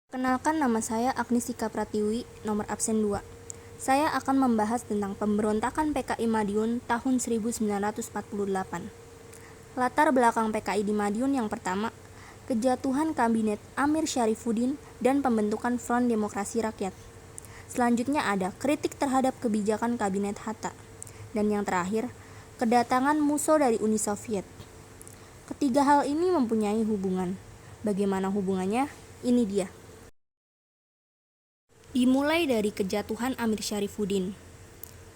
Kenalkan, nama saya Agnistika Pratiwi, nomor absen 2. Saya akan membahas tentang pemberontakan PKI Madiun tahun 1948. Latar belakang PKI di Madiun yang pertama, kejatuhan Kabinet Amir Syarifuddin dan pembentukan Front Demokrasi Rakyat. Selanjutnya ada kritik terhadap kebijakan Kabinet Hatta. Dan yang terakhir, kedatangan musuh dari Uni Soviet. Ketiga hal ini mempunyai hubungan. Bagaimana hubungannya? Ini dia. Dimulai dari kejatuhan Amir Syarifuddin.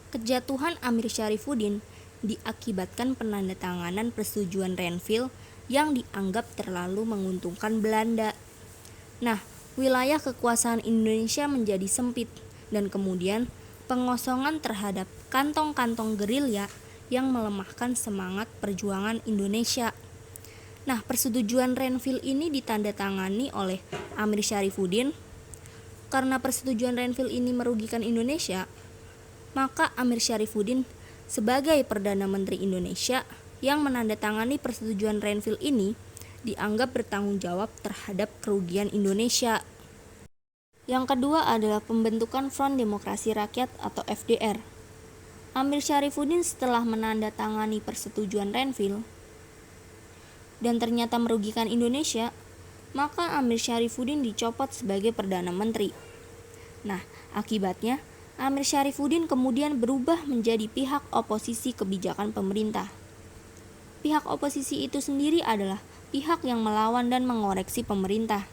Kejatuhan Amir Syarifuddin diakibatkan penandatanganan persetujuan Renville yang dianggap terlalu menguntungkan Belanda. Nah, wilayah kekuasaan Indonesia menjadi sempit dan kemudian pengosongan terhadap kantong-kantong gerilya yang melemahkan semangat perjuangan Indonesia. Nah, persetujuan Renville ini ditandatangani oleh Amir Syarifuddin. Karena persetujuan Renville ini merugikan Indonesia, maka Amir Syarifuddin sebagai Perdana Menteri Indonesia yang menandatangani persetujuan Renville ini dianggap bertanggung jawab terhadap kerugian Indonesia. Yang kedua adalah pembentukan Front Demokrasi Rakyat atau FDR. Amir Syarifuddin setelah menandatangani persetujuan Renville dan ternyata merugikan Indonesia, maka Amir Syarifuddin dicopot sebagai Perdana Menteri. Nah, akibatnya Amir Syarifuddin kemudian berubah menjadi pihak oposisi kebijakan pemerintah. Pihak oposisi itu sendiri adalah pihak yang melawan dan mengoreksi pemerintah.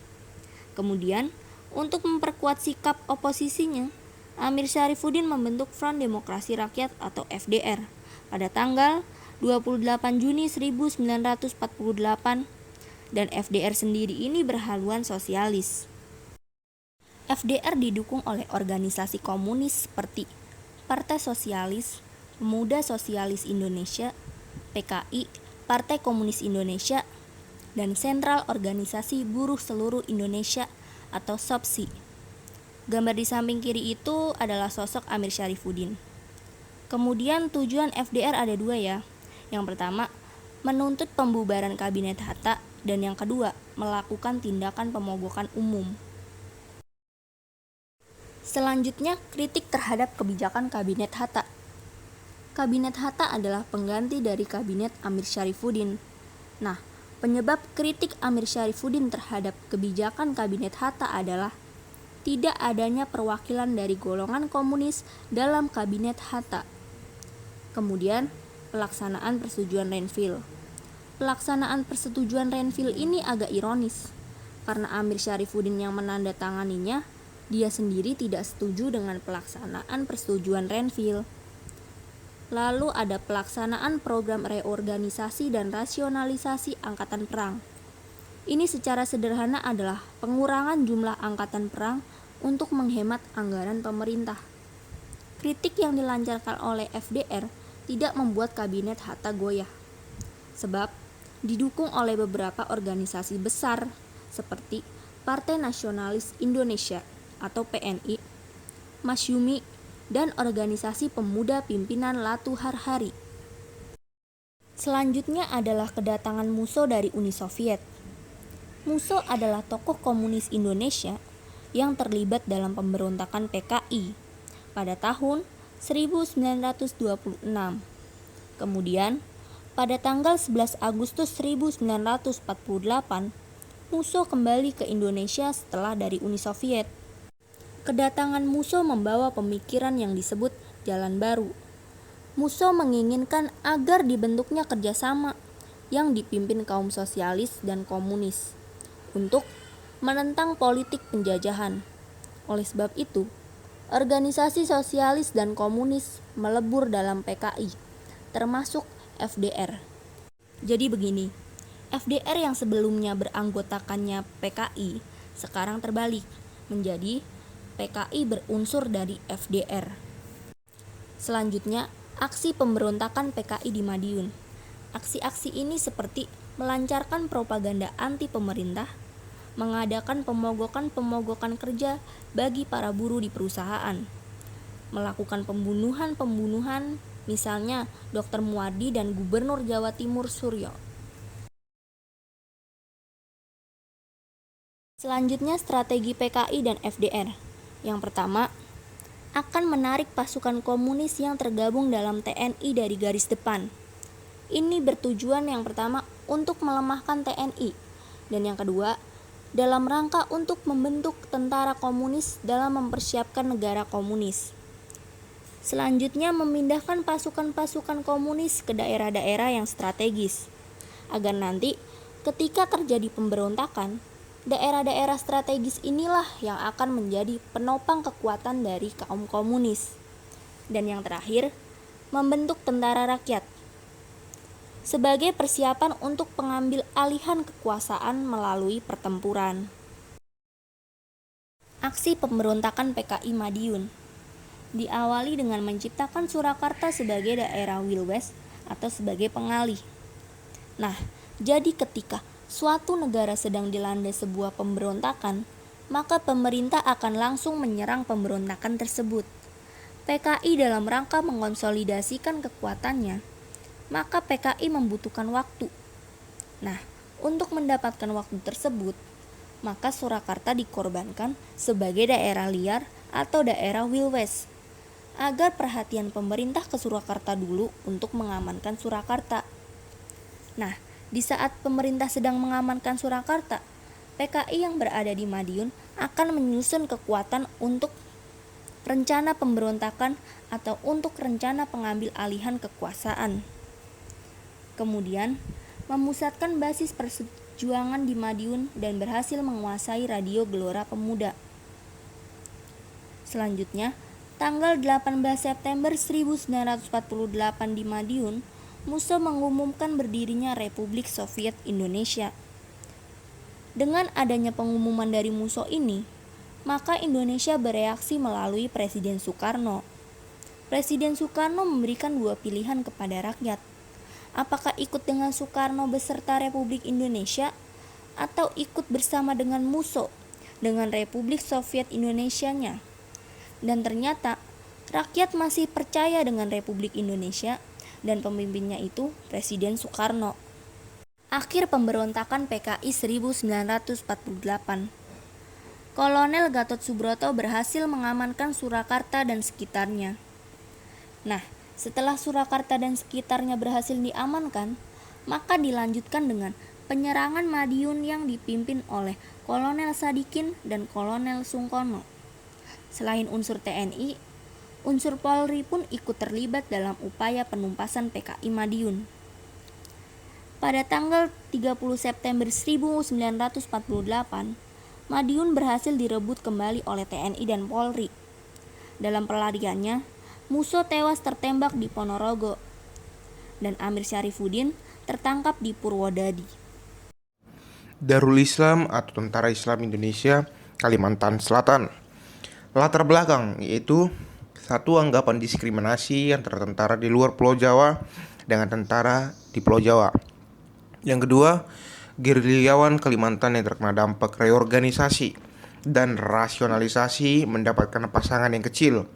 Kemudian, untuk memperkuat sikap oposisinya, Amir Syarifuddin membentuk Front Demokrasi Rakyat atau FDR pada tanggal 28 Juni 1948. Dan FDR sendiri ini berhaluan sosialis. FDR didukung oleh organisasi komunis seperti Partai Sosialis, Pemuda Sosialis Indonesia, PKI, Partai Komunis Indonesia, dan Sentral Organisasi Buruh Seluruh Indonesia atau SOPSI. Gambar di samping kiri itu adalah sosok Amir Syarifuddin. Kemudian tujuan FDR ada dua ya. Yang pertama, menuntut pembubaran Kabinet Hatta, dan yang kedua, melakukan tindakan pemogokan umum. Selanjutnya, kritik terhadap kebijakan Kabinet Hatta. Kabinet Hatta adalah pengganti dari Kabinet Amir Syarifuddin. Nah, penyebab kritik Amir Syarifuddin terhadap kebijakan Kabinet Hatta adalah tidak adanya perwakilan dari golongan komunis dalam Kabinet Hatta. Kemudian, pelaksanaan persetujuan Renville. Pelaksanaan persetujuan Renville ini agak ironis, karena Amir Syarifuddin yang menandatanganinya, dia sendiri tidak setuju dengan pelaksanaan persetujuan Renville. Lalu ada pelaksanaan program reorganisasi dan rasionalisasi angkatan perang. Ini secara sederhana adalah pengurangan jumlah angkatan perang untuk menghemat anggaran pemerintah. Kritik yang dilancarkan oleh FDR tidak membuat Kabinet Hatta goyah, sebab didukung oleh beberapa organisasi besar seperti Partai Nasionalis Indonesia atau PNI, Masyumi, dan organisasi pemuda pimpinan Latu Harhari. Selanjutnya adalah kedatangan musuh dari Uni Soviet. Musuh adalah tokoh komunis Indonesia yang terlibat dalam pemberontakan PKI pada tahun 1926. Kemudian, pada tanggal 11 Agustus 1948, musuh kembali ke Indonesia setelah dari Uni Soviet. Kedatangan musuh membawa pemikiran yang disebut Jalan Baru. Musuh menginginkan agar dibentuknya kerjasama yang dipimpin kaum sosialis dan komunis untuk menentang politik penjajahan. Oleh sebab itu, organisasi sosialis dan komunis melebur dalam PKI, termasuk FDR. Jadi begini, FDR yang sebelumnya beranggotakannya PKI sekarang terbalik menjadi PKI berunsur dari FDR. Selanjutnya, aksi pemberontakan PKI di Madiun. Aksi-aksi ini seperti melancarkan propaganda anti pemerintah, mengadakan pemogokan kerja bagi para buruh di perusahaan, melakukan pembunuhan, misalnya Dr. Muwardi dan Gubernur Jawa Timur Suryo. Selanjutnya, strategi PKI dan FDR. Yang pertama, akan menarik pasukan komunis yang tergabung dalam TNI dari garis depan. Ini bertujuan yang pertama untuk melemahkan TNI, dan yang kedua, dalam rangka untuk membentuk tentara komunis dalam mempersiapkan negara komunis. Selanjutnya, memindahkan pasukan-pasukan komunis ke daerah-daerah yang strategis, agar nanti ketika terjadi pemberontakan, daerah-daerah strategis inilah yang akan menjadi penopang kekuatan dari kaum komunis. Dan yang terakhir, membentuk tentara rakyat sebagai persiapan untuk pengambil alihan kekuasaan melalui pertempuran. Aksi pemberontakan PKI Madiun diawali dengan menciptakan Surakarta sebagai daerah Wilwes atau sebagai pengalih. Nah, jadi ketika suatu negara sedang dilanda sebuah pemberontakan, maka pemerintah akan langsung menyerang pemberontakan tersebut. PKI dalam rangka mengonsolidasikan kekuatannya, maka PKI membutuhkan waktu. Nah, untuk mendapatkan waktu tersebut, maka Surakarta dikorbankan sebagai daerah liar atau daerah Wilwes, agar perhatian pemerintah ke Surakarta dulu untuk mengamankan Surakarta. Nah, di saat pemerintah sedang mengamankan Surakarta, PKI yang berada di Madiun akan menyusun kekuatan untuk rencana pemberontakan atau untuk rencana pengambil alihan kekuasaan. Kemudian, memusatkan basis perjuangan di Madiun dan berhasil menguasai Radio Gelora Pemuda. Selanjutnya, tanggal 18 September 1948 di Madiun, Musso mengumumkan berdirinya Republik Soviet Indonesia. Dengan adanya pengumuman dari Musso ini, maka Indonesia bereaksi melalui Presiden Soekarno. Presiden Soekarno memberikan dua pilihan kepada rakyat. Apakah ikut dengan Soekarno beserta Republik Indonesia atau ikut bersama dengan Musso dengan Republik Soviet Indonesianya? Dan ternyata rakyat masih percaya dengan Republik Indonesia dan pemimpinnya itu Presiden Soekarno. Akhir pemberontakan PKI 1948. Kolonel Gatot Subroto berhasil mengamankan Surakarta dan sekitarnya. Nah, setelah Surakarta dan sekitarnya berhasil diamankan, maka dilanjutkan dengan penyerangan Madiun yang dipimpin oleh Kolonel Sadikin dan Kolonel Sungkono. Selain unsur TNI, unsur Polri pun ikut terlibat dalam upaya penumpasan PKI Madiun. Pada tanggal 30 September 1948, Madiun berhasil direbut kembali oleh TNI dan Polri. Dalam pelariannya, Musso tewas tertembak di Ponorogo, dan Amir Syarifuddin tertangkap di Purwodadi. Darul Islam atau Tentara Islam Indonesia Kalimantan Selatan. Latar belakang yaitu satu, anggapan diskriminasi antara tentara di luar Pulau Jawa dengan tentara di Pulau Jawa. Yang kedua, gerilyawan Kalimantan yang terkena dampak reorganisasi dan rasionalisasi mendapatkan pasangan yang kecil.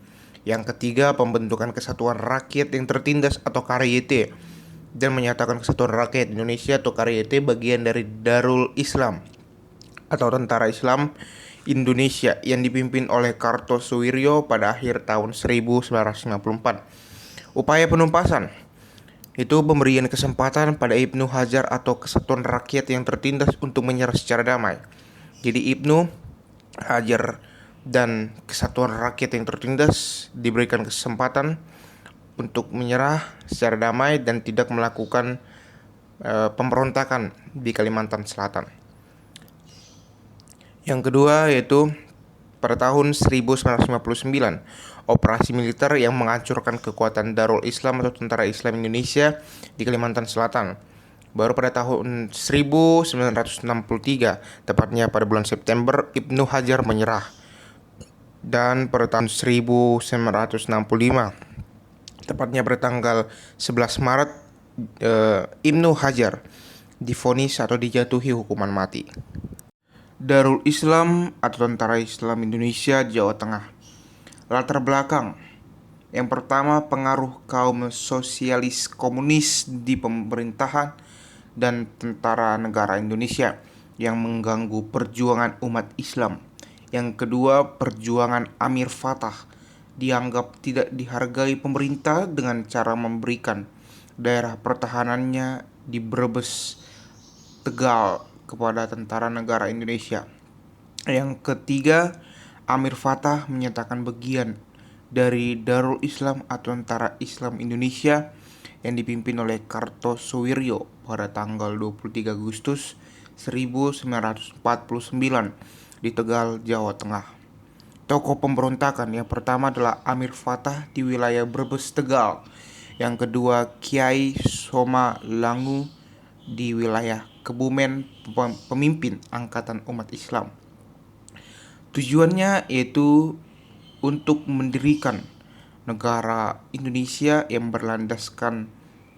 Yang ketiga, pembentukan Kesatuan Rakyat yang Tertindas atau KRYT dan menyatakan Kesatuan Rakyat Indonesia atau KRYT bagian dari Darul Islam atau Tentara Islam Indonesia yang dipimpin oleh Kartosuwiryo pada akhir tahun 1994. Upaya penumpasan itu pemberian kesempatan pada Ibnu Hajar atau Kesatuan Rakyat yang Tertindas untuk menyerah secara damai. Jadi Ibnu Hajar dan Kesatuan Rakyat yang Tertindas diberikan kesempatan untuk menyerah secara damai dan tidak melakukan pemberontakan di Kalimantan Selatan. Yang kedua yaitu pada tahun 1959, operasi militer yang menghancurkan kekuatan Darul Islam atau Tentara Islam Indonesia di Kalimantan Selatan. Baru pada tahun 1963, tepatnya pada bulan September, Ibnu Hajar menyerah. Dan pada tahun 1965, tepatnya pada tanggal 11 Maret, Ibnu Hajar divonis atau dijatuhi hukuman mati. Darul Islam atau Tentara Islam Indonesia Jawa Tengah. Latar belakang. Yang pertama, pengaruh kaum sosialis komunis di pemerintahan dan tentara negara Indonesia. yang mengganggu perjuangan umat Islam. Yang kedua, perjuangan Amir Fatah dianggap tidak dihargai pemerintah dengan cara memberikan daerah pertahanannya di Brebes, Tegal kepada tentara negara Indonesia. Yang ketiga, Amir Fatah menyatakan bagian dari Darul Islam atau Tentara Islam Indonesia yang dipimpin oleh Kartosuwiryo pada tanggal 23 Agustus 1949 di Tegal, Jawa Tengah. Tokoh pemberontakan yang pertama adalah Amir Fatah di wilayah Brebes, Tegal. Yang kedua, Kiai Soma Langu di wilayah Kebumen, pemimpin Angkatan Umat Islam. Tujuannya yaitu untuk mendirikan negara Indonesia yang berlandaskan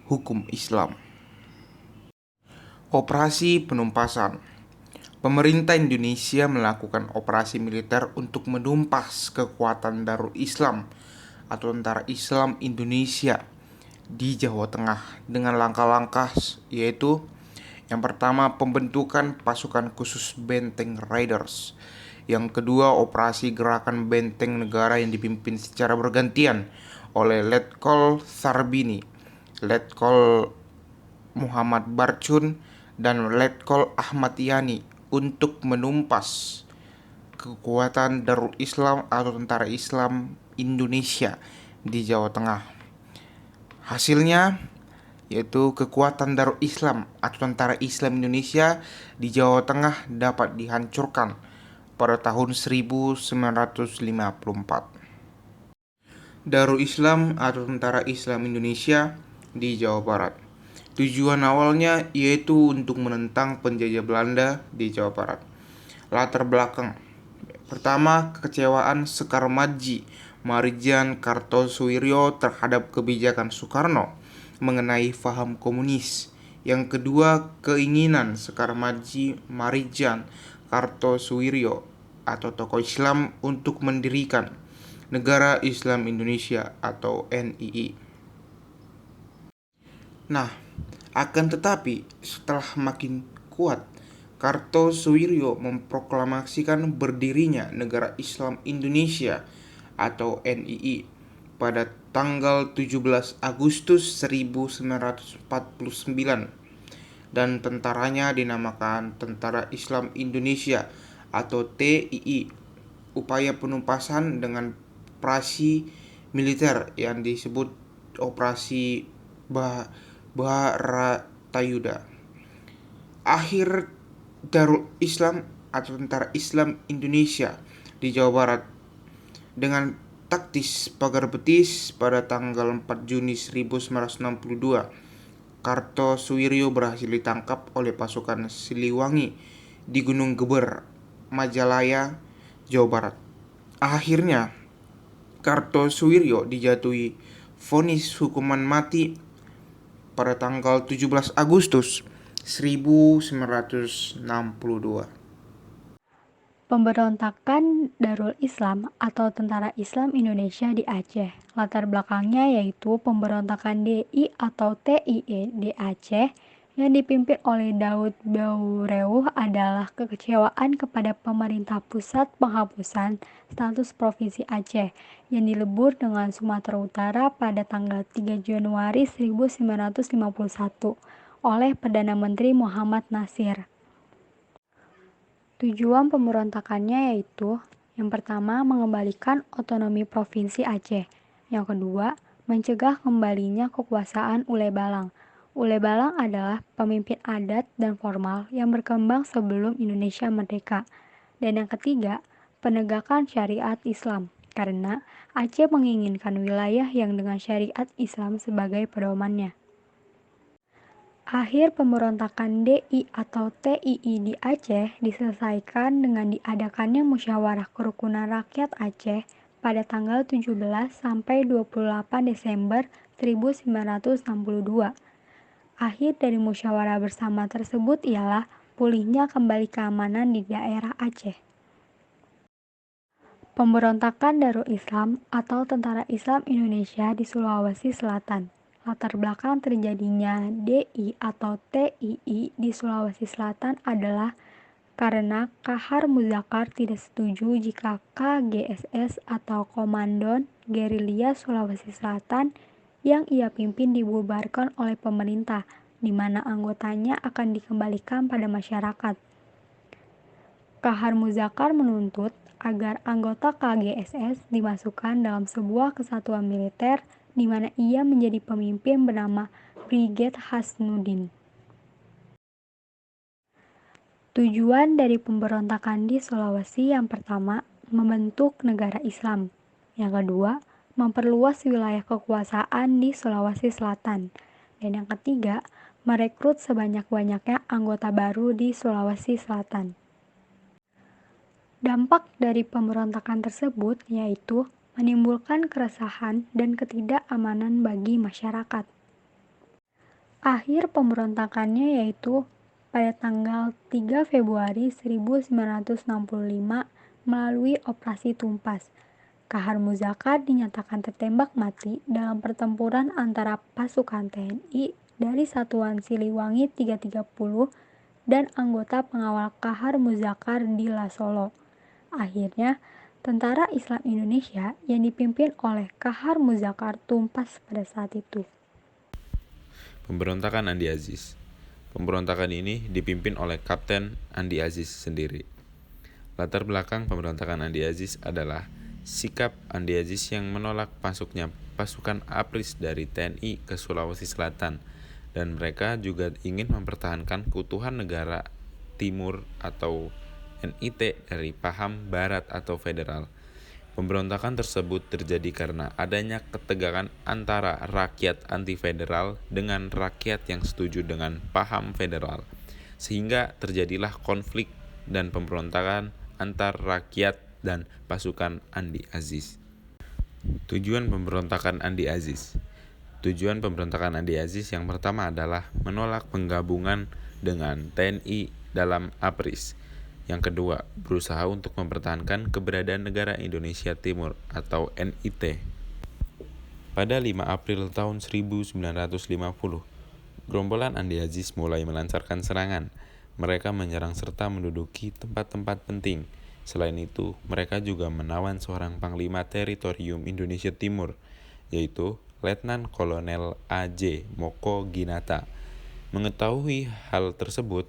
hukum Islam. Operasi penumpasan. Pemerintah Indonesia melakukan operasi militer untuk menumpas kekuatan Darul Islam atau Tentara Islam Indonesia di Jawa Tengah dengan langkah-langkah yaitu yang pertama, pembentukan pasukan khusus Benteng Riders. Yang kedua, operasi gerakan benteng negara yang dipimpin secara bergantian oleh Letkol Sarbini, Letkol Muhammad Barcun, dan Letkol Ahmad Yani untuk menumpas kekuatan Darul Islam atau Tentara Islam Indonesia di Jawa Tengah. Hasilnya yaitu kekuatan Darul Islam atau Tentara Islam Indonesia di Jawa Tengah dapat dihancurkan pada tahun 1954. Darul Islam atau Tentara Islam Indonesia di Jawa Barat. Tujuan awalnya yaitu untuk menentang penjajah Belanda di Jawa Barat. Latar belakang. Pertama, kekecewaan Sekar Madji Marijan Kartosuwiryo terhadap kebijakan Soekarno mengenai faham komunis. Yang kedua, keinginan Sekar Madji Marijan Kartosuwiryo atau tokoh Islam untuk mendirikan Negara Islam Indonesia atau NII. Nah, akan tetapi setelah makin kuat, Kartosuwiryo memproklamasikan berdirinya Negara Islam Indonesia atau NII pada tanggal 17 Agustus 1949 dan tentaranya dinamakan Tentara Islam Indonesia atau TII. Upaya penumpasan dengan operasi militer yang disebut Operasi Bharatayuda. Akhir Darul Islam atau Tentara Islam Indonesia di Jawa Barat dengan taktis pagar betis pada tanggal 4 Juni 1962. Kartosuwiryo berhasil ditangkap oleh pasukan Siliwangi di Gunung Geber, Majalaya, Jawa Barat. Akhirnya, Kartosuwiryo dijatuhi vonis hukuman mati pada tanggal 17 Agustus 1962. Pemberontakan Darul Islam atau Tentara Islam Indonesia di Aceh. Latar belakangnya yaitu pemberontakan DI atau TIE di Aceh yang dipimpin oleh Daud Baureeuh adalah kekecewaan kepada pemerintah pusat penghapusan status Provinsi Aceh yang dilebur dengan Sumatera Utara pada tanggal 3 Januari 1951 oleh Perdana Menteri Muhammad Nasir. Tujuan pemberontakannya yaitu yang pertama, mengembalikan otonomi Provinsi Aceh. Yang kedua, mencegah kembalinya kekuasaan Ule Balang. Ule Balang adalah pemimpin adat dan formal yang berkembang sebelum Indonesia merdeka. Dan yang ketiga, penegakan syariat Islam. Karena Aceh menginginkan wilayah yang dengan syariat Islam sebagai pedomannya. Akhir pemberontakan DI atau TII di Aceh diselesaikan dengan diadakannya Musyawarah Kerukunan Rakyat Aceh pada tanggal 17 sampai 28 Desember 1962. Akhir dari musyawarah bersama tersebut ialah pulihnya kembali keamanan di daerah Aceh. Pemberontakan Darul Islam atau Tentara Islam Indonesia di Sulawesi Selatan. Latar belakang terjadinya DI atau TII di Sulawesi Selatan adalah karena Kahar Muzakar tidak setuju jika KGSS atau Komando Gerilya Sulawesi Selatan yang ia pimpin dibubarkan oleh pemerintah, di mana anggotanya akan dikembalikan pada masyarakat. Kahar Muzakar menuntut agar anggota KGSS dimasukkan dalam sebuah kesatuan militer di mana ia menjadi pemimpin bernama Brigade Hasnudin. Tujuan dari pemberontakan di Sulawesi yang pertama, membentuk negara Islam. Yang kedua, memperluas wilayah kekuasaan di Sulawesi Selatan. Dan yang ketiga, merekrut sebanyak-banyaknya anggota baru di Sulawesi Selatan. Dampak dari pemberontakan tersebut yaitu menimbulkan keresahan dan ketidakamanan bagi masyarakat. Akhir pemberontakannya yaitu pada tanggal 3 Februari 1965 melalui operasi Tumpas. Kahar Muzakar dinyatakan tertembak mati dalam pertempuran antara pasukan TNI dari Satuan Siliwangi 330 dan anggota pengawal Kahar Muzakar di Lasolo. Akhirnya, Tentara Islam Indonesia yang dipimpin oleh Kahar Muzakar tumpas pada saat itu. Pemberontakan Andi Aziz. Pemberontakan ini dipimpin oleh Kapten Andi Aziz sendiri. Latar belakang pemberontakan Andi Aziz adalah sikap Andi Aziz yang menolak masuknya pasukan APRIS dari TNI ke Sulawesi Selatan, dan mereka juga ingin mempertahankan keutuhan negara Timur atau NIT dari paham Barat atau federal. Pemberontakan tersebut terjadi karena adanya ketegangan antara rakyat anti-federal dengan rakyat yang setuju dengan paham federal, sehingga terjadilah konflik dan pemberontakan antar rakyat dan pasukan Andi Aziz. Tujuan pemberontakan Andi Aziz. Tujuan pemberontakan Andi Aziz yang pertama adalah menolak penggabungan dengan TNI dalam APRIS. Yang kedua, berusaha untuk mempertahankan keberadaan negara Indonesia Timur atau NIT. Pada 5 April tahun 1950, gerombolan Andi Aziz mulai melancarkan serangan. Mereka menyerang serta menduduki tempat-tempat penting. Selain itu, mereka juga menawan seorang Panglima Teritorium Indonesia Timur, yaitu Letnan Kolonel A.J. Moko Ginata. Mengetahui hal tersebut,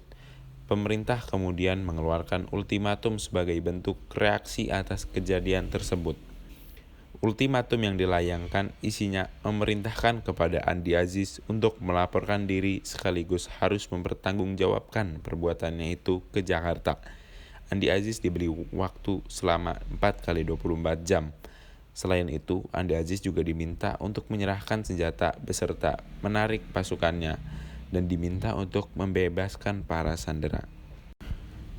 pemerintah kemudian mengeluarkan ultimatum sebagai bentuk reaksi atas kejadian tersebut. Ultimatum yang dilayangkan isinya memerintahkan kepada Andi Aziz untuk melaporkan diri sekaligus harus mempertanggungjawabkan perbuatannya itu ke Jakarta. Andi Aziz diberi waktu selama 4x24 jam. Selain itu, Andi Aziz juga diminta untuk menyerahkan senjata beserta menarik pasukannya dan diminta untuk membebaskan para sandera.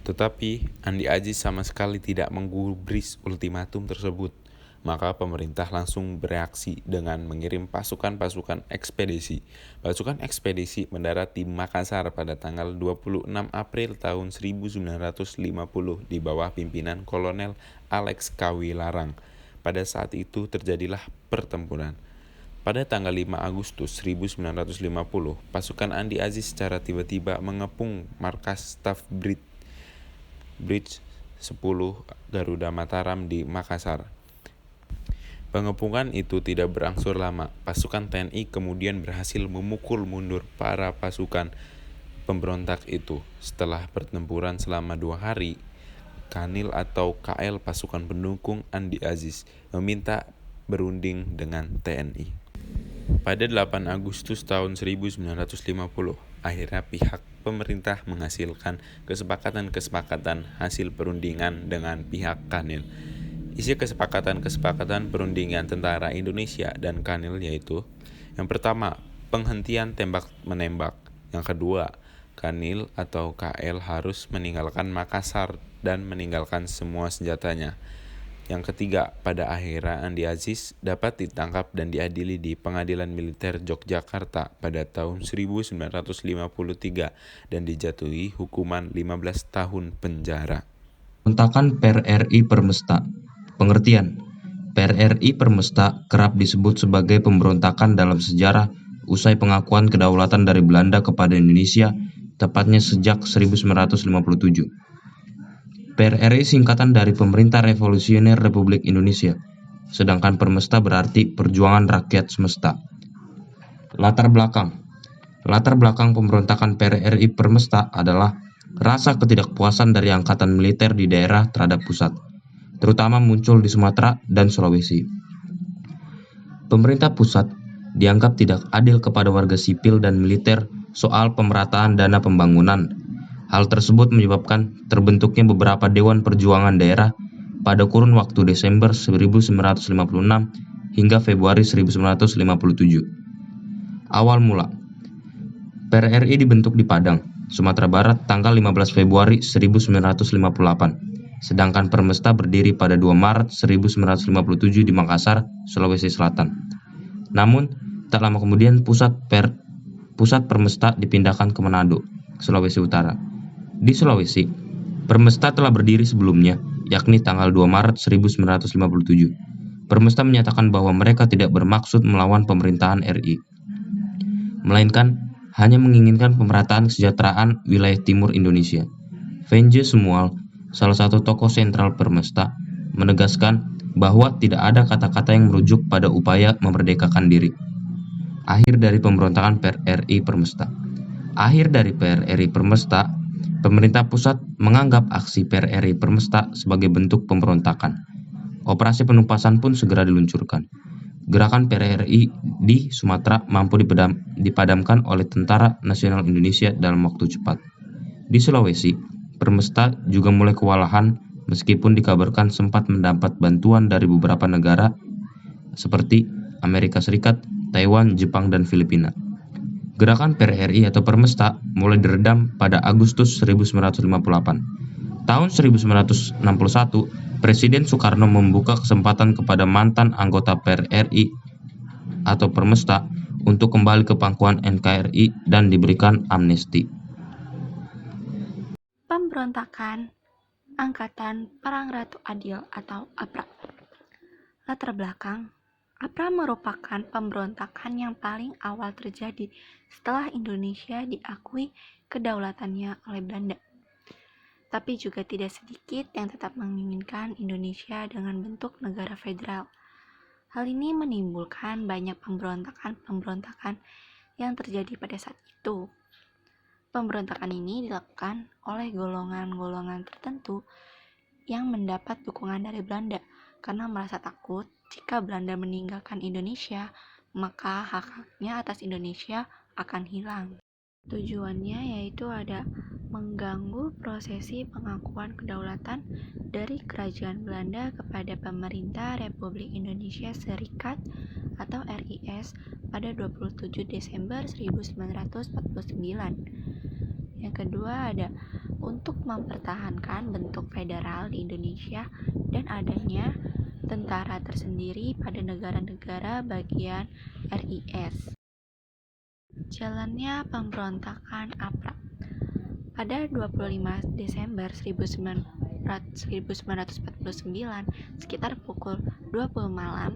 Tetapi Andi Aziz sama sekali tidak menggubris ultimatum tersebut. Maka pemerintah langsung bereaksi dengan mengirim pasukan-pasukan ekspedisi. Pasukan ekspedisi mendarat di Makassar pada tanggal 26 April tahun 1950 di bawah pimpinan Kolonel Alex Kawilarang. Pada saat itu terjadilah pertempuran. Pada tanggal 5 Agustus 1950, pasukan Andi Aziz secara tiba-tiba mengepung markas staf Bridge 10 Garuda Mataram di Makassar. Pengepungan itu tidak berangsur lama. Pasukan TNI kemudian berhasil memukul mundur para pasukan pemberontak itu. Setelah pertempuran selama 2 hari, Kanil atau KL pasukan pendukung Andi Aziz meminta berunding dengan TNI. Pada 8 Agustus tahun 1950, akhirnya pihak pemerintah menghasilkan kesepakatan hasil perundingan dengan pihak Kanil. Isi kesepakatan perundingan tentara Indonesia dan Kanil yaitu: yang pertama, penghentian tembak-menembak. Yang kedua, Kanil atau KL harus meninggalkan Makassar dan meninggalkan semua senjatanya. Yang ketiga, pada akhirnya Andi Aziz dapat ditangkap dan diadili di Pengadilan Militer Yogyakarta pada tahun 1953 dan dijatuhi hukuman 15 tahun penjara. Pemberontakan PRRI Permesta. Pengertian: PRRI Permesta kerap disebut sebagai pemberontakan dalam sejarah usai pengakuan kedaulatan dari Belanda kepada Indonesia, tepatnya sejak 1957. PRRI singkatan dari Pemerintah Revolusioner Republik Indonesia, sedangkan Permesta berarti Perjuangan Rakyat Semesta. Latar belakang pemberontakan PRRI Permesta adalah rasa ketidakpuasan dari angkatan militer di daerah terhadap pusat, terutama muncul di Sumatera dan Sulawesi. Pemerintah pusat dianggap tidak adil kepada warga sipil dan militer soal pemerataan dana pembangunan. Hal tersebut menyebabkan terbentuknya beberapa Dewan Perjuangan Daerah pada kurun waktu Desember 1956 hingga Februari 1957. Awal mula, PRRI dibentuk di Padang, Sumatera Barat tanggal 15 Februari 1958, sedangkan Permesta berdiri pada 2 Maret 1957 di Makassar, Sulawesi Selatan. Namun, tak lama kemudian pusat Permesta dipindahkan ke Manado, Sulawesi Utara. Di Sulawesi, Permesta telah berdiri sebelumnya, yakni tanggal 2 Maret 1957. Permesta menyatakan bahwa mereka tidak bermaksud melawan pemerintahan RI, melainkan hanya menginginkan pemerataan kesejahteraan wilayah timur Indonesia. Venje Sumual, salah satu tokoh sentral Permesta, menegaskan bahwa tidak ada kata-kata yang merujuk pada upaya memerdekakan diri. Akhir dari pemberontakan PRRI Permesta. Akhir dari PRRI Permesta, pemerintah pusat menganggap aksi PRRI Permesta sebagai bentuk pemberontakan. Operasi penumpasan pun segera diluncurkan. Gerakan PRRI di Sumatera mampu dipadamkan oleh Tentara Nasional Indonesia dalam waktu cepat. Di Sulawesi, Permesta juga mulai kewalahan meskipun dikabarkan sempat mendapat bantuan dari beberapa negara seperti Amerika Serikat, Taiwan, Jepang, dan Filipina. Gerakan PRRI atau Permesta mulai diredam pada Agustus 1958. Tahun 1961, Presiden Soekarno membuka kesempatan kepada mantan anggota PRRI atau Permesta untuk kembali ke pangkuan NKRI dan diberikan amnesti. Pemberontakan Angkatan Perang Ratu Adil atau APRA. Latar belakang, APRA merupakan pemberontakan yang paling awal terjadi setelah Indonesia diakui kedaulatannya oleh Belanda. Tapi juga tidak sedikit yang tetap menginginkan Indonesia dengan bentuk negara federal. Hal ini menimbulkan banyak pemberontakan yang terjadi pada saat itu. Pemberontakan ini dilakukan oleh golongan-golongan tertentu yang mendapat dukungan dari Belanda karena merasa takut jika Belanda meninggalkan Indonesia, maka hak-haknya atas Indonesia akan hilang. Tujuannya yaitu ada mengganggu prosesi pengakuan kedaulatan dari Kerajaan Belanda kepada Pemerintah Republik Indonesia Serikat atau RIS pada 27 Desember 1949. Yang kedua ada untuk mempertahankan bentuk federal di Indonesia dan adanya tentara tersendiri pada negara-negara bagian RIS. Jalannya pemberontakan APRA. Pada 25 Desember 1949, sekitar pukul 20 malam,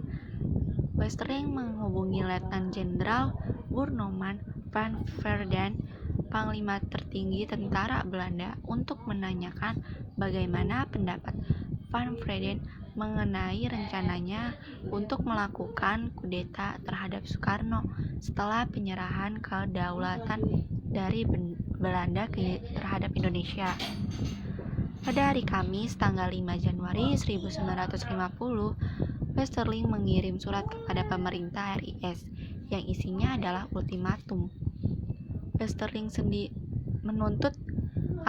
Westerling menghubungi Letnan Jenderal Boernoman van Verden, Panglima tertinggi tentara Belanda, untuk menanyakan bagaimana pendapat Van Verden mengenai rencananya untuk melakukan kudeta terhadap Soekarno setelah penyerahan kedaulatan dari Belanda terhadap Indonesia. Pada hari Kamis tanggal 5 Januari 1950, Westerling mengirim surat kepada pemerintah RIS yang isinya adalah ultimatum. Westerling menuntut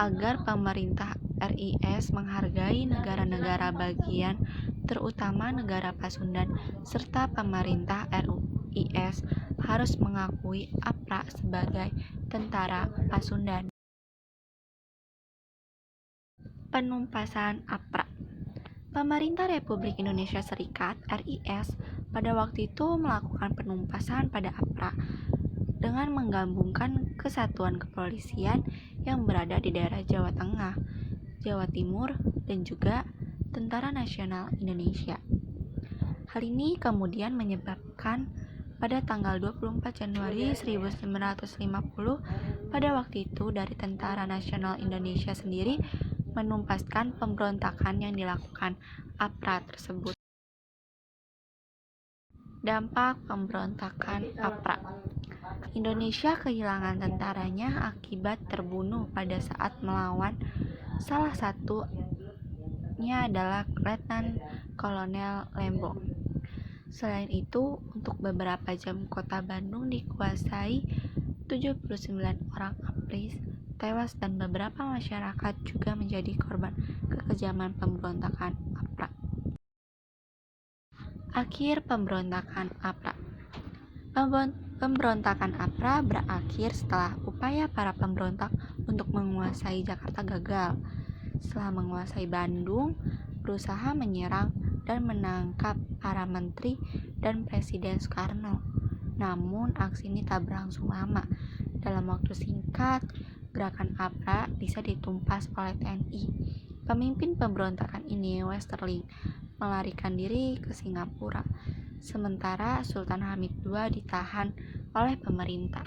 agar pemerintah RIS menghargai negara-negara bagian, terutama negara Pasundan, serta pemerintah RIS harus mengakui APRA sebagai tentara Pasundan. Penumpasan APRA. Pemerintah Republik Indonesia Serikat (RIS) pada waktu itu melakukan penumpasan pada APRA dengan menggabungkan kesatuan kepolisian yang berada di daerah Jawa Tengah, Jawa Timur, dan juga Tentara Nasional Indonesia. Hal ini kemudian menyebabkan pada tanggal 24 Januari 1950, pada waktu itu dari Tentara Nasional Indonesia sendiri menumpaskan pemberontakan yang dilakukan APRA tersebut. Dampak pemberontakan APRA. Indonesia kehilangan tentaranya akibat terbunuh pada saat melawan. Salah satunya adalah Letnan Kolonel Lembo. Selain itu, untuk beberapa jam kota Bandung dikuasai 79 orang APRIS tewas dan beberapa masyarakat juga menjadi korban kekejaman pemberontakan APRA. Akhir pemberontakan APRA. Pemberontakan APRA berakhir setelah upaya para pemberontak untuk menguasai Jakarta gagal. Setelah menguasai Bandung, berusaha menyerang dan menangkap para menteri dan Presiden Soekarno. Namun aksi ini tak berlangsung lama. Dalam waktu singkat, gerakan APRA bisa ditumpas oleh TNI. Pemimpin pemberontakan ini, Westerling, melarikan diri ke Singapura. Sementara Sultan Hamid II ditahan oleh pemerintah.